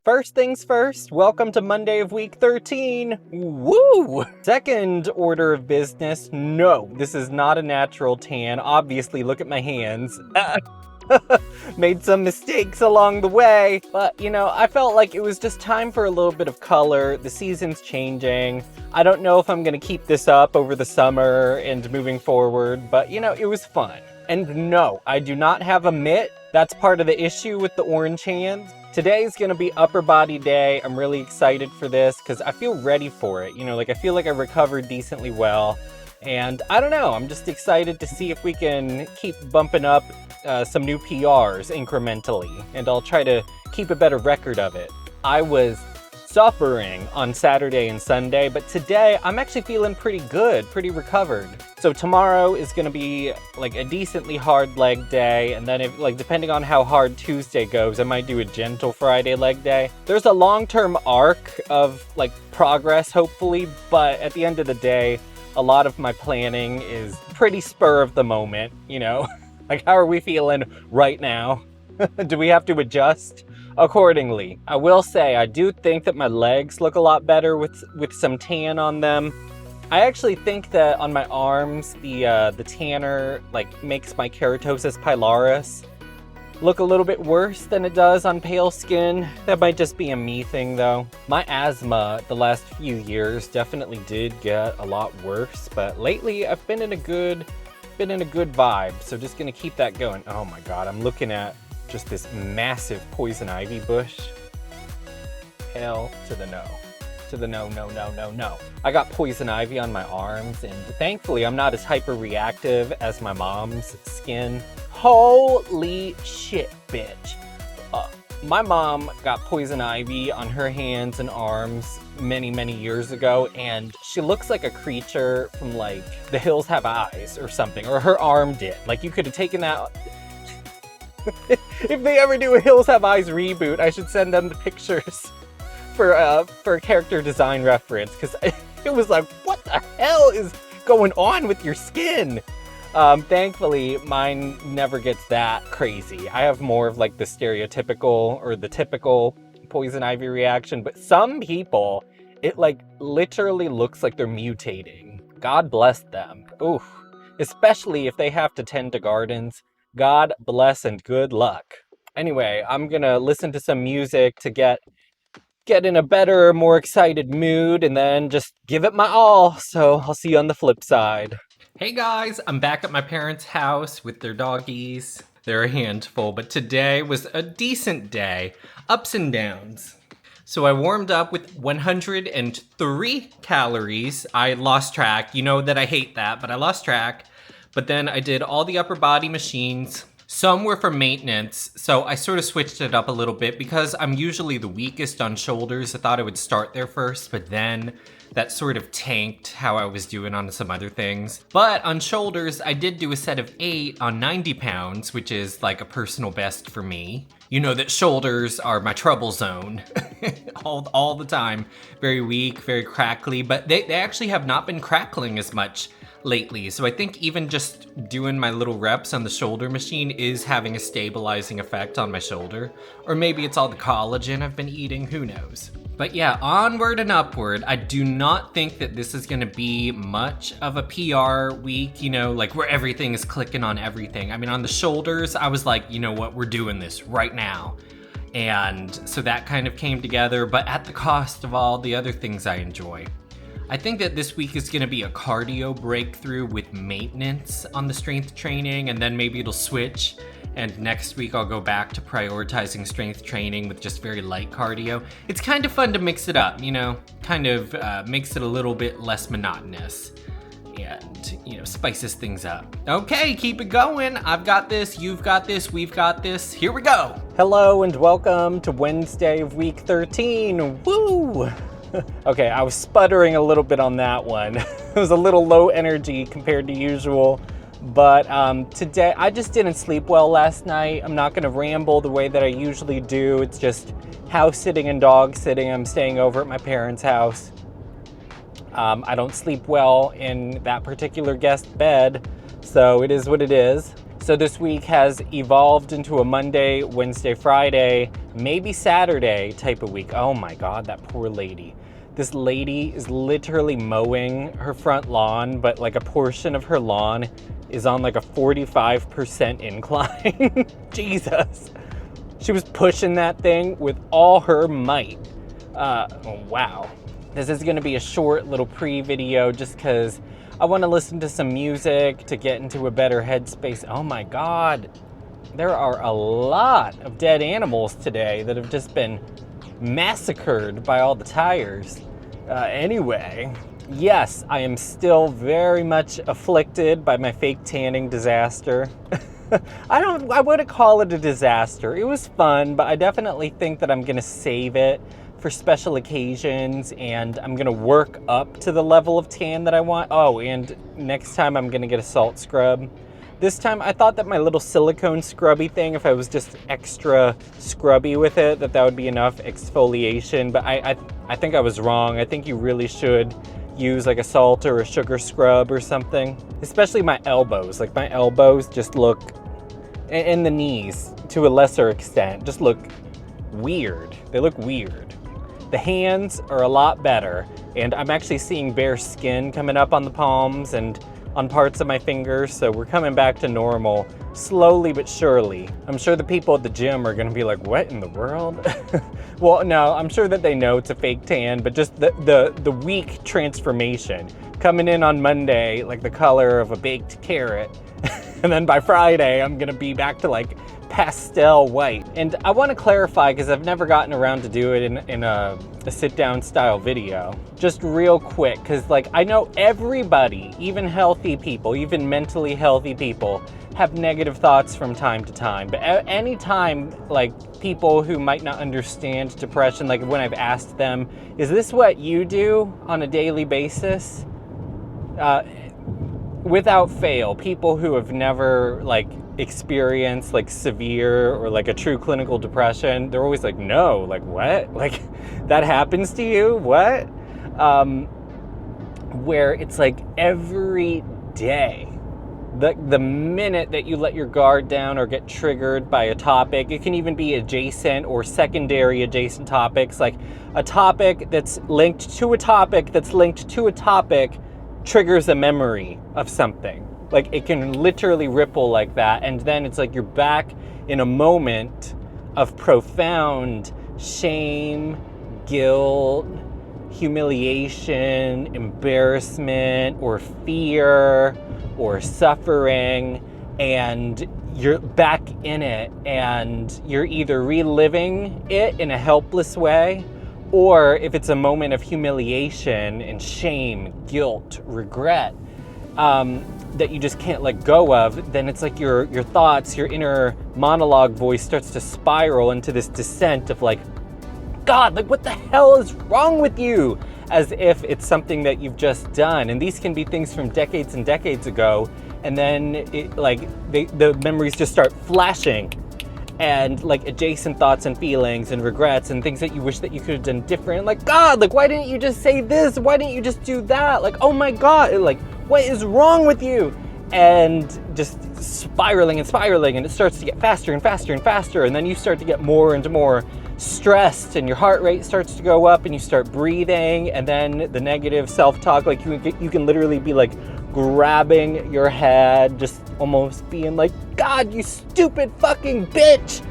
First things first, welcome to Monday of week 13. Woo! Second order of business, no, this is not a natural tan. Obviously, look at my hands. Made some mistakes along the way, but I felt like it was just time for a little bit of color. The season's changing. I don't know if I'm gonna keep this up over the summer and moving forward, but it was fun. And no, I do not have a mitt. That's part of the issue with the orange hands. Today's gonna be upper body day. I'm really excited for this because I feel ready for it. I feel like I recovered decently well. And I don't know, I'm just excited to see if we can keep bumping up some new PRs incrementally. And I'll try to keep a better record of it. I was suffering on Saturday and Sunday, but today I'm actually feeling pretty good, pretty recovered. So tomorrow is gonna be like a decently hard leg day, and then depending on how hard Tuesday goes, I might do a gentle Friday leg day. There's a long-term arc of progress, hopefully, but at the end of the day, a lot of my planning is pretty spur of the moment, how are we feeling right now? Do we have to adjust accordingly? I will say, I do think that my legs look a lot better with some tan on them. I actually think that on my arms, the tanner makes my keratosis pilaris look a little bit worse than it does on pale skin. That might just be a me thing though. My asthma the last few years definitely did get a lot worse, but lately I've been in a good vibe, so just gonna keep that going. Oh my god, I'm looking at just this massive poison ivy bush. Hell to the no. To the no, no, no, no, no. I got poison ivy on my arms, and thankfully I'm not as hyper-reactive as my mom's skin. Holy shit, bitch. My mom got poison ivy on her hands and arms many, many years ago, and she looks like a creature from The Hills Have Eyes or something, or her arm did. You could have taken that. If they ever do a Hills Have Eyes reboot, I should send them the pictures for character design reference, because it was what the hell is going on with your skin? Thankfully, mine never gets that crazy. I have more of the stereotypical or the typical poison ivy reaction, but some people, it literally looks like they're mutating. God bless them. Oof. Especially if they have to tend to gardens. God bless and good luck. Anyway, I'm gonna listen to some music to get in a better, more excited mood, and then just give it my all. So I'll see you on the flip side. Hey guys, I'm back at my parents' house with their doggies. They're a handful, but today was a decent day. Ups and downs. So I warmed up with 103 calories. I lost track. You know that I hate that, but I lost track. But then I did all the upper body machines. Some were for maintenance, so I sort of switched it up a little bit because I'm usually the weakest on shoulders. I thought I would start there first, but then that sort of tanked how I was doing on some other things. But on shoulders, I did do a set of 8 on 90 pounds, which is a personal best for me. You know that shoulders are my trouble zone all the time. Very weak, very crackly, but they actually have not been crackling as much lately. So I think even just doing my little reps on the shoulder machine is having a stabilizing effect on my shoulder. Or maybe it's all the collagen I've been eating, who knows. But yeah, onward and upward. I do not think that this is gonna be much of a PR week, where everything is clicking on everything. I mean, on the shoulders, I was like, you know what, we're doing this right now. And so that kind of came together, but at the cost of all the other things I enjoy. I think that this week is gonna be a cardio breakthrough with maintenance on the strength training, and then maybe it'll switch. And next week I'll go back to prioritizing strength training with just very light cardio. It's kind of fun to mix it up, kind of makes it a little bit less monotonous and, spices things up. Okay, keep it going. I've got this, you've got this, we've got this. Here we go. Hello and welcome to Wednesday of week 13. Woo! Okay, I was sputtering a little bit on that one. It was a little low energy compared to usual. But today, I just didn't sleep well last night. I'm not gonna ramble the way that I usually do. It's just house sitting and dog sitting. I'm staying over at my parents' house. I don't sleep well in that particular guest bed, so it is what it is. So this week has evolved into a Monday, Wednesday, Friday, maybe Saturday type of week. Oh my God, that poor lady. This lady is literally mowing her front lawn, but like a portion of her lawn is on like a 45% incline. Jesus. She was pushing that thing with all her might. Wow. This is gonna be a short little pre-video just because I want to listen to some music to get into a better headspace. Oh my God. There are a lot of dead animals today that have just been massacred by all the tires. Anyway, yes, I am still very much afflicted by my fake tanning disaster. I wouldn't call it a disaster. It was fun, but I definitely think that I'm gonna save it for special occasions, and I'm gonna work up to the level of tan that I want. Oh, and next time I'm gonna get a salt scrub. This time I thought that my little silicone scrubby thing, if I was just extra scrubby with it, that would be enough exfoliation, but I think I was wrong. I think you really should use like a salt or a sugar scrub or something. Especially my elbows. Like my elbows just look, and the knees to a lesser extent, just look weird. They look weird. The hands are a lot better, and I'm actually seeing bare skin coming up on the palms and on parts of my fingers, so we're coming back to normal, slowly but surely. I'm sure the people at the gym are gonna be like, what in the world? Well, no, I'm sure that they know it's a fake tan, but just the weak transformation. Coming in on Monday, like the color of a baked carrot, and then by Friday, I'm gonna be back to like pastel white. And I want to clarify, because I've never gotten around to do it in a sit-down style video, just real quick, because like I know everybody, even healthy people, even mentally healthy people, have negative thoughts from time to time. But any time, like people who might not understand depression, like when I've asked them, is this what you do on a daily basis? Without fail, people who have never like experienced like severe or like a true clinical depression, they're always like, no, like what? Like that happens to you? What? Where it's like every day, the minute that you let your guard down or get triggered by a topic, it can even be adjacent or secondary adjacent topics, like a topic that's linked to a topic that's linked to a topic triggers a memory of something. Like it can literally ripple like that, and then it's like you're back in a moment of profound shame, guilt, humiliation, embarrassment, or fear, or suffering, and you're back in it, and you're either reliving it in a helpless way, or if it's a moment of humiliation and shame, guilt, regret, that you just can't let go of, then it's like your thoughts, your inner monologue voice starts to spiral into this descent of like, God, like what the hell is wrong with you? As if it's something that you've just done. And these can be things from decades and decades ago. And then it, like the memories just start flashing, and like adjacent thoughts and feelings and regrets and things that you wish that you could have done different. Like, God, like why didn't you just say this? Why didn't you just do that? Like, oh my God, like what is wrong with you? And just spiraling and spiraling, and it starts to get faster and faster and faster, and then you start to get more and more stressed, and your heart rate starts to go up, and you start breathing, and then the negative self-talk, like you can literally be like grabbing your head, just almost being like, God, you stupid fucking bitch,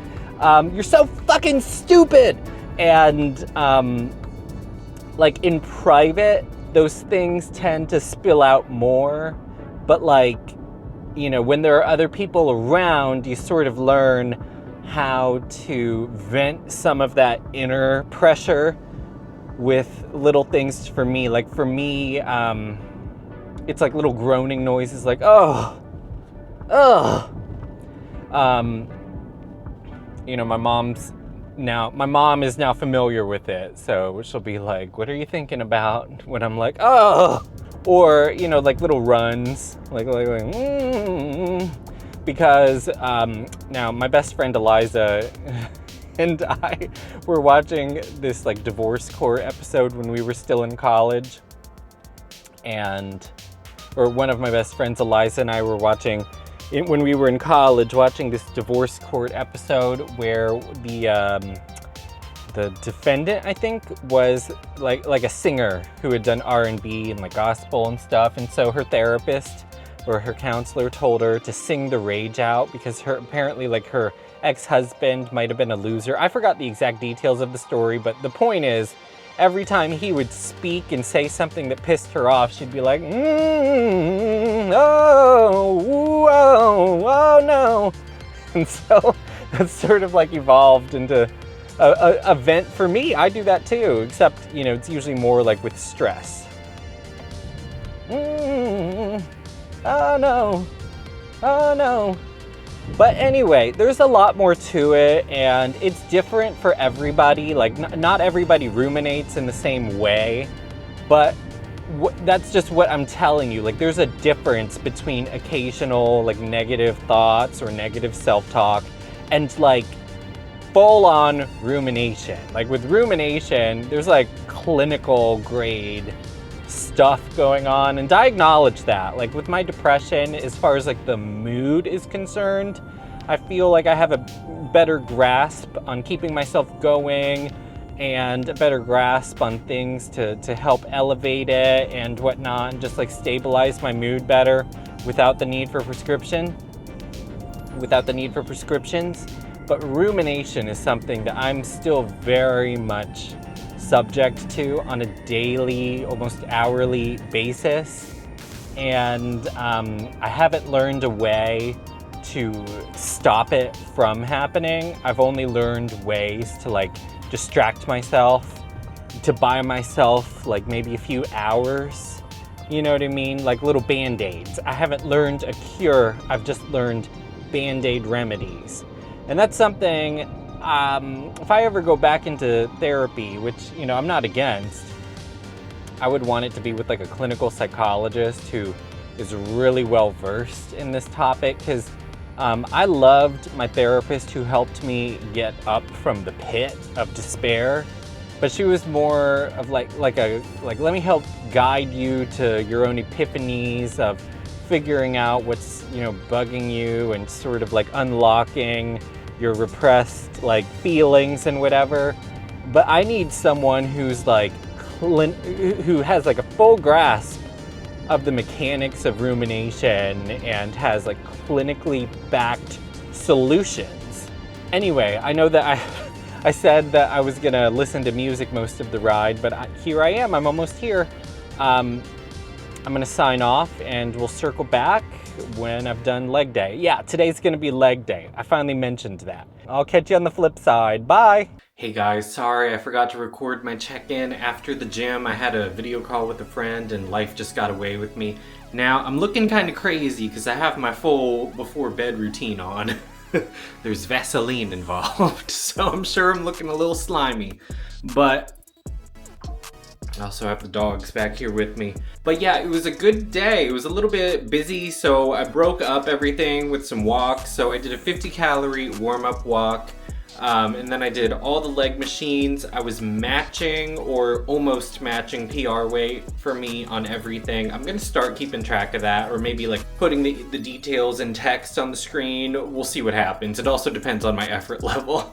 you're so fucking stupid. And like in private, those things tend to spill out more, but like, you know, when there are other people around, you sort of learn how to vent some of that inner pressure with little things. For me, it's like little groaning noises, like, oh. You know, my mom is now familiar with it, so she'll be like, what are you thinking about? When I'm like, oh. Or, you know, like little runs, like because now my best friend Eliza and I were watching this like divorce court episode when we were still in college, or one of my best friends Eliza and I were watching when we were in college watching this divorce court episode where the defendant, I think, was like a singer who had done R&B and like gospel and stuff, and so her therapist or her counselor told her to sing the rage out because apparently like her ex-husband might have been a loser. I forgot the exact details of the story, but the point is, every time he would speak and say something that pissed her off, she'd be like, oh no. And so that's sort of like evolved into a vent for me. I do that too, except, you know, it's usually more like with stress. Oh no. Oh no. But anyway, there's a lot more to it, and it's different for everybody. Like, not everybody ruminates in the same way, but that's just what I'm telling you. Like, there's a difference between occasional, like, negative thoughts or negative self-talk and, like, full-on rumination. Like, with rumination, there's, like, clinical grade stuff going on, and I acknowledge that. Like with my depression, as far as like the mood is concerned, I feel like I have a better grasp on keeping myself going and a better grasp on things to help elevate it and whatnot, and just like stabilize my mood better without the need for prescriptions. But rumination is something that I'm still very much subject to on a daily, almost hourly basis. And I haven't learned a way to stop it from happening. I've only learned ways to like distract myself, to buy myself like maybe a few hours, you know what I mean? Like little band-aids. I haven't learned a cure, I've just learned band-aid remedies. And that's something, if I ever go back into therapy, which, you know, I'm not against, I would want it to be with like a clinical psychologist who is really well versed in this topic, because I loved my therapist who helped me get up from the pit of despair, but she was more of like let me help guide you to your own epiphanies of figuring out what's, you know, bugging you and sort of like unlocking your repressed like feelings and whatever. But I need someone who's like who has like a full grasp of the mechanics of rumination and has like clinically backed solutions. Anyway, I know that I said that I was gonna listen to music most of the ride, but here I am, I'm almost here. I'm gonna sign off and we'll circle back when I've done leg day. Yeah, today's gonna be leg day. I finally mentioned that. I'll catch you on the flip side. Bye. Hey guys, sorry I forgot to record my check-in after the gym. I had a video call with a friend and life just got away with me. Now, I'm looking kind of crazy because I have my full before bed routine on. There's Vaseline involved, so I'm sure I'm looking a little slimy. But I also have the dogs back here with me. But yeah, it was a good day. It was a little bit busy, so I broke up everything with some walks. So I did a 50-calorie warm-up walk. And then I did all the leg machines. I was matching or almost matching PR weight for me on everything. I'm gonna start keeping track of that, or maybe like putting the details in text on the screen. We'll see what happens. It also depends on my effort level.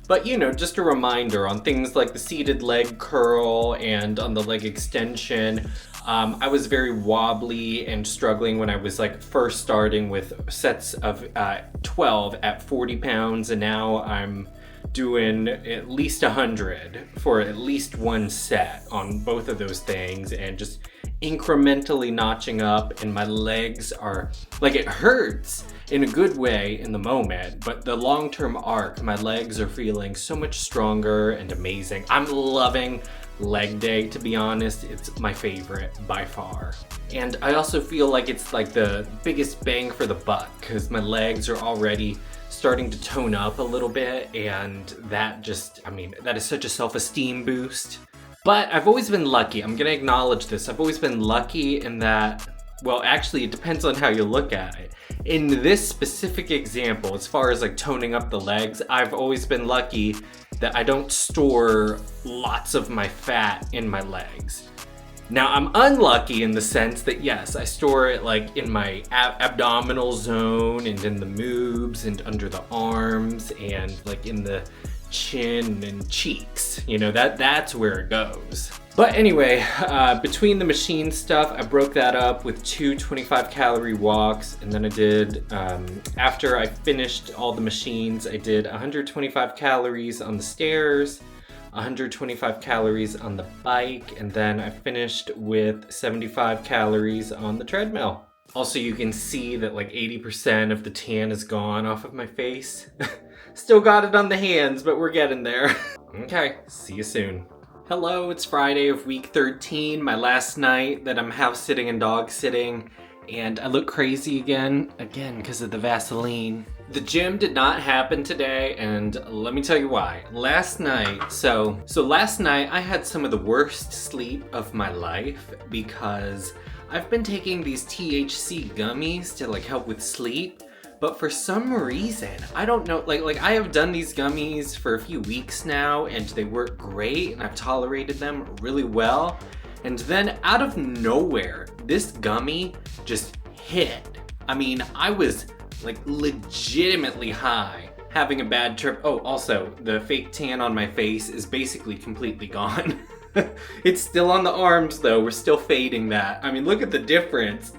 But you know, just a reminder on things like the seated leg curl and on the leg extension. I was very wobbly and struggling when I was like first starting with sets of 12 at 40 pounds, and now I'm doing at least 100 for at least one set on both of those things, and just incrementally notching up, and my legs are like, it hurts in a good way in the moment, but the long-term arc, my legs are feeling so much stronger and amazing. I'm loving leg day, to be honest. It's my favorite by far. And I also feel like it's like the biggest bang for the buck because my legs are already starting to tone up a little bit, and that just, I mean, that is such a self-esteem boost. But I've always been lucky. I'm gonna acknowledge this. I've always been lucky in that, well, actually it depends on how you look at it. In this specific example, as far as like toning up the legs, I've always been lucky that I don't store lots of my fat in my legs. Now, I'm unlucky in the sense that, yes, I store it like in my abdominal zone and in the moobs and under the arms and like in the chin and cheeks. You know, that's where it goes. But anyway, between the machine stuff, I broke that up with 2 25-calorie walks, and then I did, after I finished all the machines, I did 125 calories on the stairs, 125 calories on the bike, and then I finished with 75 calories on the treadmill. Also, you can see that like 80% of the tan is gone off of my face. Still got it on the hands, but we're getting there. Okay, see you soon. Hello, it's Friday of week 13, my last night that I'm house sitting and dog sitting, and I look crazy again because of the Vaseline. The gym did not happen today, and let me tell you why. Last night, so last night I had some of the worst sleep of my life because I've been taking these THC gummies to like help with sleep. But for some reason, I don't know, like I have done these gummies for a few weeks now and they work great and I've tolerated them really well. And then out of nowhere, this gummy just hit. I mean, I was like legitimately high, having a bad trip. Oh, also, the fake tan on my face is basically completely gone. It's still on the arms though, we're still fading that. I mean, look at the difference.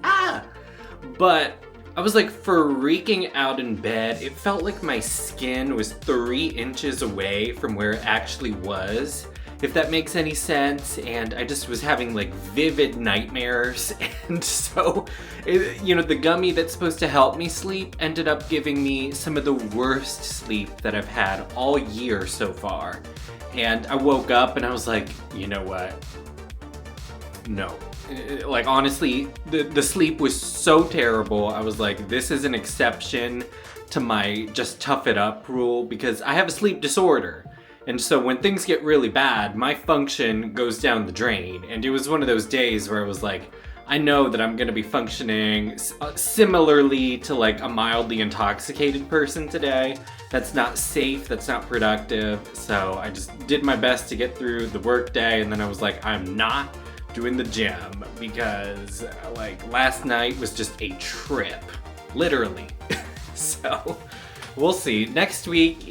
But I was like freaking out in bed. It felt like my skin was 3 inches away from where it actually was, if that makes any sense. And I just was having like vivid nightmares. And so, the gummy that's supposed to help me sleep ended up giving me some of the worst sleep that I've had all year so far. And I woke up and I was like, you know what? No. Like, honestly, the sleep was so terrible. I was like, this is an exception to my just tough it up rule because I have a sleep disorder. And so when things get really bad, my function goes down the drain. And it was one of those days where I was like, I know that I'm gonna be functioning similarly to like a mildly intoxicated person today. That's not safe, that's not productive. So I just did my best to get through the work day, and then I was like, I'm not doing the gym because like last night was just a trip, literally. So we'll see. Next week,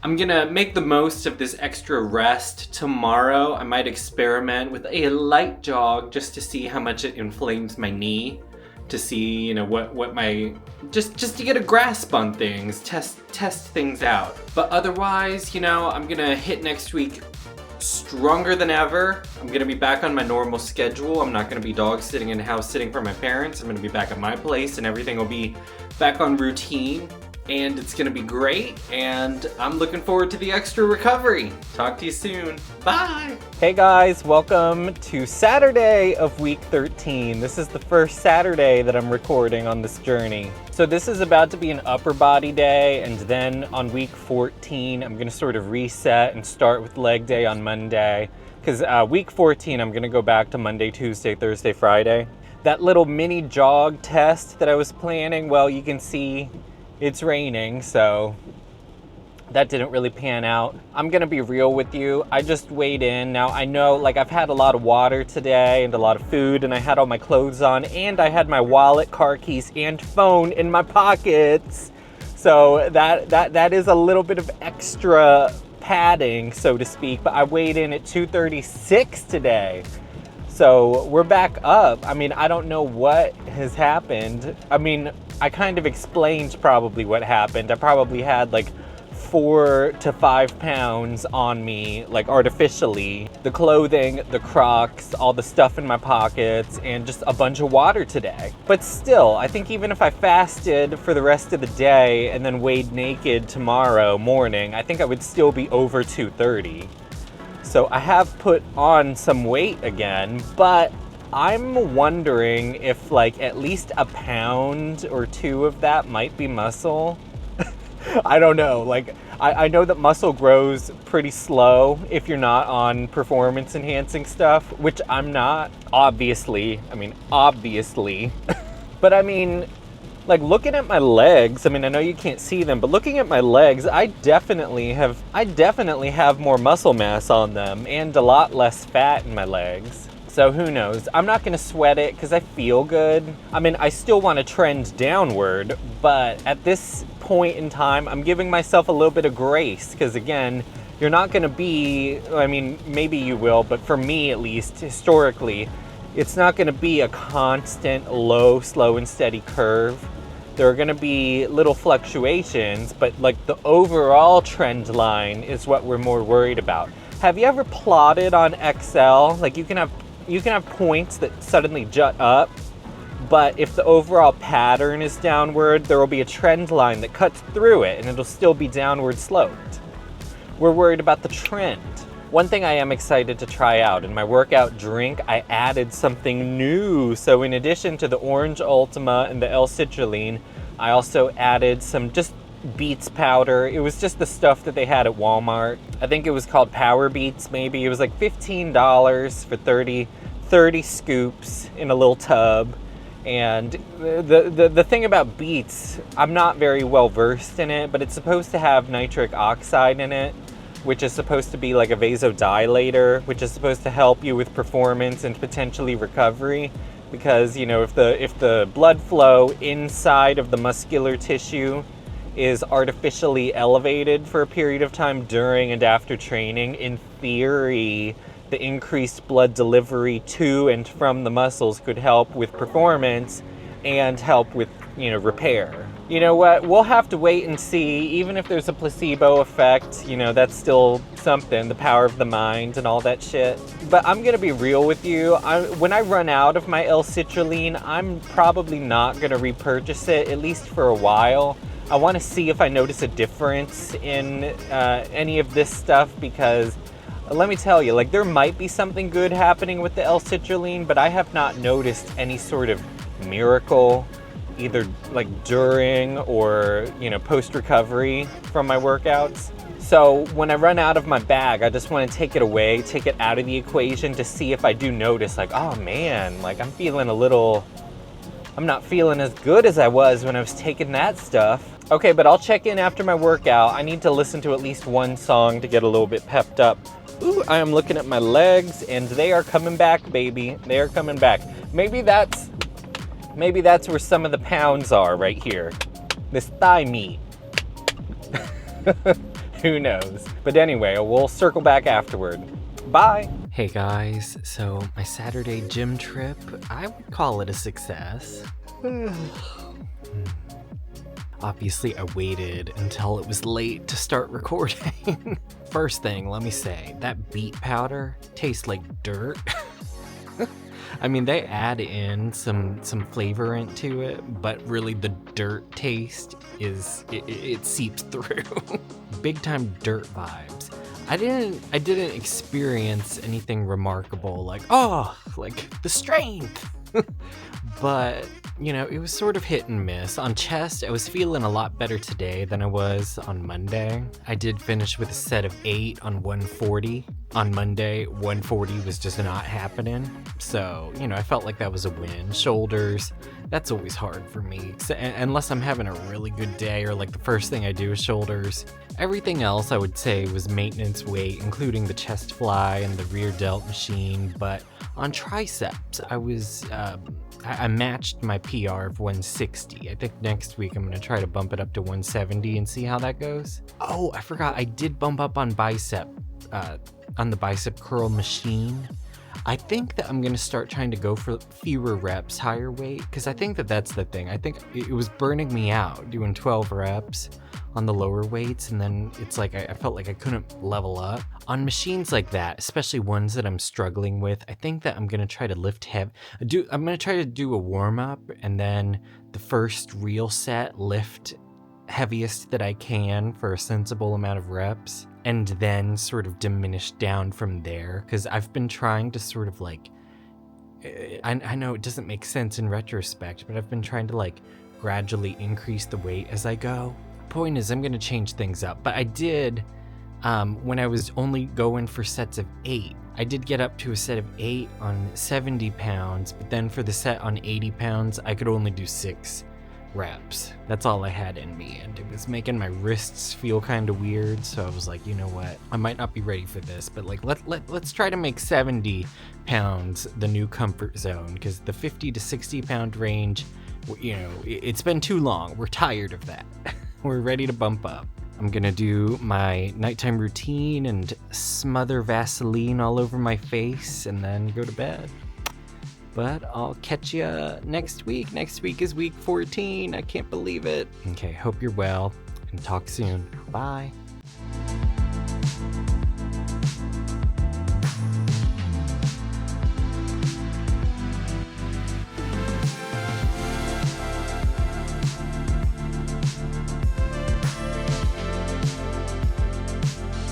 I'm gonna make the most of this extra rest. Tomorrow I might experiment with a light jog just to see how much it inflames my knee, to see what my just to get a grasp on things, test things out. But otherwise, I'm gonna hit next week stronger than ever. I'm gonna be back on my normal schedule. I'm not gonna be dog sitting and house sitting for my parents. I'm gonna be back at my place and everything will be back on routine, and it's gonna be great, and I'm looking forward to the extra recovery. Talk to you soon. Bye. Hey guys, welcome to Saturday of week 13. This is the first Saturday that I'm recording on this journey. So this is about to be an upper body day, and then on week 14, I'm gonna sort of reset and start with leg day on Monday. Because week 14, I'm gonna go back to Monday, Tuesday, Thursday, Friday. That little mini jog test that I was planning, well, you can see it's raining, so that didn't really pan out. I'm gonna be real with you. I just weighed in. Now I know, like, I've had a lot of water today and a lot of food, and I had all my clothes on, and I had my wallet, car keys, and phone in my pockets. So that is a little bit of extra padding, so to speak, but I weighed in at 236 today. So we're back up. I mean, I don't know what has happened. I mean, I kind of explained probably what happened. I probably had like 4 to 5 pounds on me, like artificially. The clothing, the Crocs, all the stuff in my pockets, and just a bunch of water today. But still, I think even if I fasted for the rest of the day and then weighed naked tomorrow morning, I think I would still be over 230. So I have put on some weight again, but I'm wondering if like at least a pound or 2 of that might be muscle. I don't know. Like, I know that muscle grows pretty slow if you're not on performance enhancing stuff, which I'm not, obviously. But I mean, like, looking at my legs, I mean, I know you can't see them, but looking at my legs, I definitely have more muscle mass on them and a lot less fat in my legs. So who knows? I'm not going to sweat it because I feel good. I mean, I still want to trend downward, but at this point in time, I'm giving myself a little bit of grace because, again, you're not going to be, I mean, maybe you will, but for me at least, historically, it's not going to be a constant low, slow, and steady curve. There are going to be little fluctuations, but like the overall trend line is what we're more worried about. Have you ever plotted on Excel? Like you can have points that suddenly jut up, but if the overall pattern is downward, there will be a trend line that cuts through it and it'll still be downward sloped. We're worried about the trend. One thing I am excited to try out, in my workout drink, I added something new. So in addition to the Orange Ultima and the L-citrulline, I also added some just Beets powder. It was just the stuff that they had at Walmart. I think it was called Power Beets maybe. It was like $15 for 30 scoops in a little tub. And the thing about Beets, I'm not very well versed in it, but it's supposed to have nitric oxide in it, which is supposed to be like a vasodilator, which is supposed to help you with performance and potentially recovery. Because, you know, if the blood flow inside of the muscular tissue is artificially elevated for a period of time during and after training, in theory, the increased blood delivery to and from the muscles could help with performance and help with, you know, repair. You know what? We'll have to wait and see. Even if there's a placebo effect, you know, that's still something, the power of the mind and all that shit. But I'm gonna be real with you. When I run out of my L-citrulline, I'm probably not gonna repurchase it, at least for a while. I want to see if I notice a difference in any of this stuff, because let me tell you, like, there might be something good happening with the L-citrulline, but I have not noticed any sort of miracle, either like during or, you know, post-recovery from my workouts. So when I run out of my bag, I just want to take it away, take it out of the equation to see if I do notice, like, oh man, like I'm not feeling as good as I was when I was taking that stuff. Okay, but I'll check in after my workout. I need to listen to at least one song to get a little bit pepped up. Ooh, I am looking at my legs and they are coming back, baby. They are coming back. Maybe that's where some of the pounds are right here. This thigh meat. Who knows? But anyway, we'll circle back afterward. Bye. Hey guys, so my Saturday gym trip, I would call it a success. Obviously, I waited until it was late to start recording. First thing, let me say, that beet powder tastes like dirt. I mean, they add in some flavor into it, but really the dirt taste it seeps through. Big time dirt vibes. I didn't experience anything remarkable like the strength. But, you know, it was sort of hit and miss. On chest, I was feeling a lot better today than I was on Monday. I did finish with a set of 8 on 140. On Monday, 140 was just not happening. So, you know, I felt like that was a win. Shoulders, that's always hard for me. So, unless I'm having a really good day or like the first thing I do is shoulders. Everything else I would say was maintenance weight, including the chest fly and the rear delt machine. But on triceps, I matched my PR of 160. I think next week I'm going to try to bump it up to 170 and see how that goes. Oh, I forgot. I did bump up on on the bicep curl machine. I think that I'm going to start trying to go for fewer reps, higher weight, because I think that that's the thing. I think it was burning me out doing 12 reps on the lower weights, and then it's like I felt like I couldn't level up. On machines like that, especially ones that I'm struggling with, I think that I'm going to try to lift heavy. I'm going to try to do a warm-up, and then the first real set, lift heaviest that I can for a sensible amount of reps, and then sort of diminish down from there, because I've been trying to sort of like, I know it doesn't make sense in retrospect, but I've been trying to like gradually increase the weight as I go. Point is, I'm going to change things up, but I did, when I was only going for sets of 8, I did get up to a set of 8 on 70 pounds, but then for the set on 80 pounds, I could only do 6 reps. That's all I had in me, and it was making my wrists feel kind of weird, so I was like, you know what, I might not be ready for this, but like let's try to make 70 pounds the new comfort zone, because the 50 to 60 pound range, you know, it's been too long. We're tired of that. We're ready to bump up. I'm gonna do my nighttime routine and smother Vaseline all over my face and then go to bed. But I'll catch you next week. Next week is week 14. I can't believe it. Okay, hope you're well, and talk soon. Bye.